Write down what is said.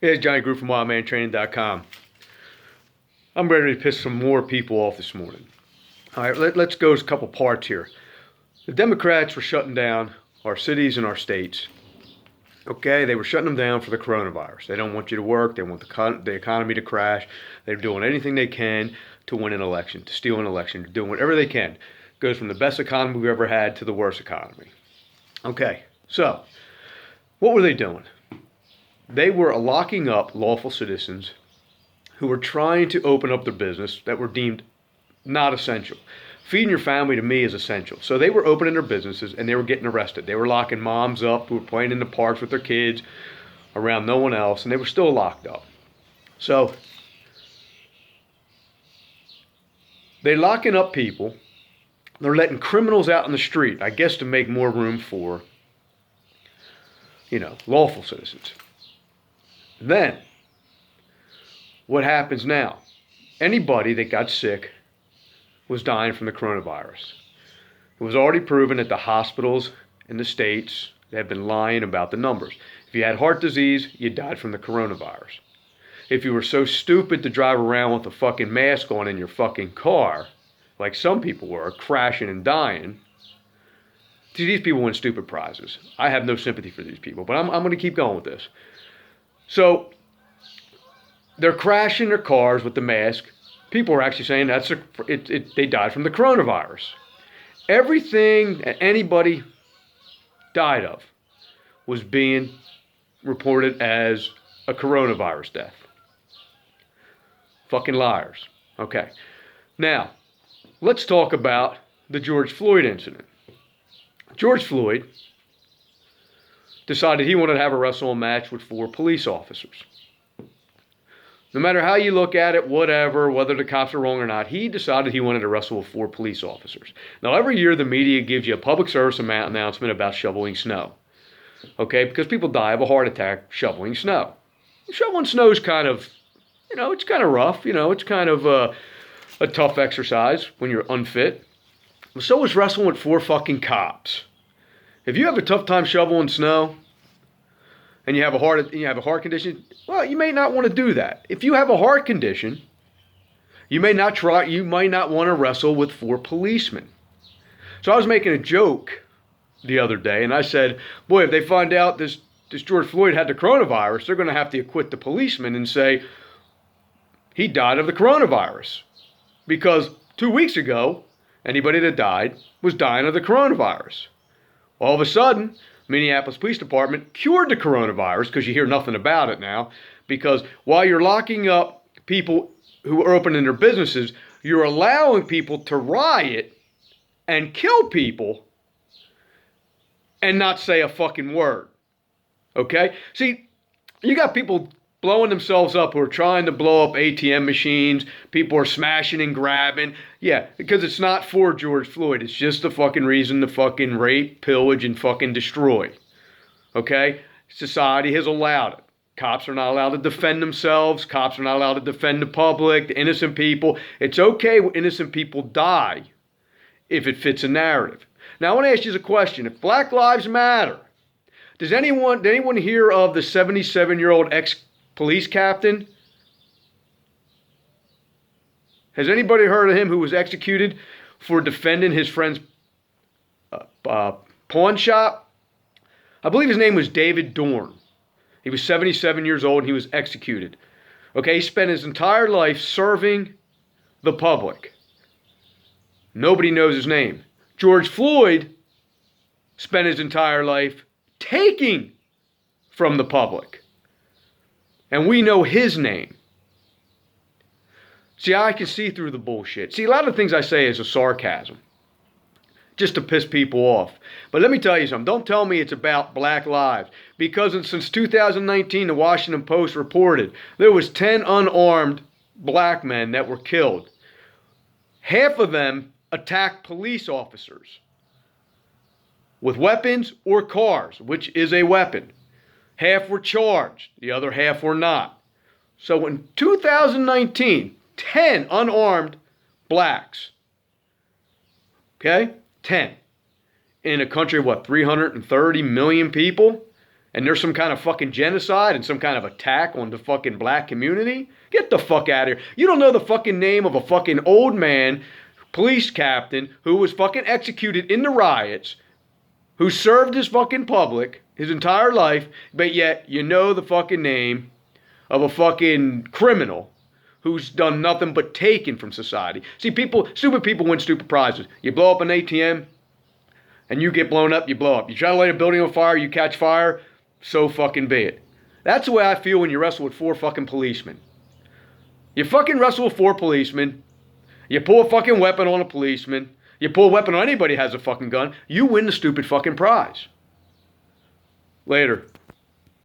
Hey, it's Johnny Grube from WildManTraining.com. I'm ready to piss some more people off this morning. All right, let's go a couple parts here. The Democrats were shutting down our cities and our states. Okay, they were shutting them down for the coronavirus. They don't want you to work. They want the economy to crash. They're doing anything they can to win an election, to steal an election. They're doing whatever they can. It goes from the best economy we've ever had to the worst economy. Okay, so what were they doing? They were locking up lawful citizens who were trying to open up their business that were deemed not essential. Feeding your family to me is essential. So they were opening their businesses and they were getting arrested. They were locking moms up who were playing in the parks with their kids around no one else, and they were still locked up. So they're locking up people. They're letting criminals out on the street, I guess to make more room for, lawful citizens. Then, what happens now? Anybody that got sick was dying from the coronavirus. It was already proven that the hospitals in the states have been lying about the numbers. If you had heart disease, you died from the coronavirus. If you were so stupid to drive around with a fucking mask on in your fucking car, like some people were, crashing and dying, see, these people win stupid prizes. I have no sympathy for these people, but I'm going to keep going with this. So they're crashing their cars with the mask. People are actually saying they died from the coronavirus. Everything that anybody died of was being reported as a coronavirus death. Fucking liars. Okay. Now, let's talk about the George Floyd incident. George Floyd decided he wanted to have a wrestling match with 4 police officers. No matter how you look at it, whatever, whether the cops are wrong or not, he decided he wanted to wrestle with 4 police officers. Now, every year the media gives you a public service announcement about shoveling snow. Okay, because people die of a heart attack shoveling snow. Shoveling snow is kind of, it's kind of rough. It's kind of a tough exercise when you're unfit. So is wrestling with 4 fucking cops. If you have a tough time shoveling snow and you have a heart condition, well, you may not want to do that. If you have a heart condition, you might not want to wrestle with 4 policemen. So I was making a joke the other day, and I said, boy, if they find out this George Floyd had the coronavirus, they're going to have to acquit the policeman and say he died of the coronavirus. Because 2 weeks ago, anybody that died was dying of the coronavirus. All of a sudden, Minneapolis Police Department cured the coronavirus, because you hear nothing about it now, because while you're locking up people who are opening their businesses, you're allowing people to riot and kill people and not say a fucking word. Okay? See, you got people blowing themselves up who are trying to blow up ATM machines. People are smashing and grabbing. Yeah, because it's not for George Floyd. It's just the fucking reason to fucking rape, pillage, and fucking destroy. Okay? Society has allowed it. Cops are not allowed to defend themselves. Cops are not allowed to defend the public, the innocent people. It's okay when innocent people die if it fits a narrative. Now, I want to ask you a question. If Black Lives Matter, did anyone hear of the 77-year-old ex-police captain? Has anybody heard of him who was executed for defending his friend's pawn shop? I believe his name was David Dorn. He was 77 years old and he was executed. Okay, he spent his entire life serving the public. Nobody knows his name. George Floyd spent his entire life taking from the public. And we know his name. See, I can see through the bullshit. See, a lot of the things I say is a sarcasm, just to piss people off. But let me tell you something. Don't tell me it's about black lives. Because since 2019, the Washington Post reported there was 10 unarmed black men that were killed. Half of them attacked police officers with weapons or cars, which is a weapon. Half were charged. The other half were not. So in 2019, 10 unarmed blacks. Okay? 10. In a country of 330 million people? and there's some kind of fucking genocide and some kind of attack on the fucking black community, get the fuck out of here. You don't know the fucking name of a fucking old man, police captain, who was fucking executed in the riots, who served his fucking public his entire life, but yet you know the fucking name of a fucking criminal who's done nothing but taken from society. See, stupid people win stupid prizes. You blow up an ATM, and you get blown up, you blow up. You try to light a building on fire, you catch fire, so fucking be it. That's the way I feel when you wrestle with 4 fucking policemen. You fucking wrestle with 4 policemen, you pull a fucking weapon on a policeman, you pull a weapon on anybody who has a fucking gun, you win the stupid fucking prize. Later.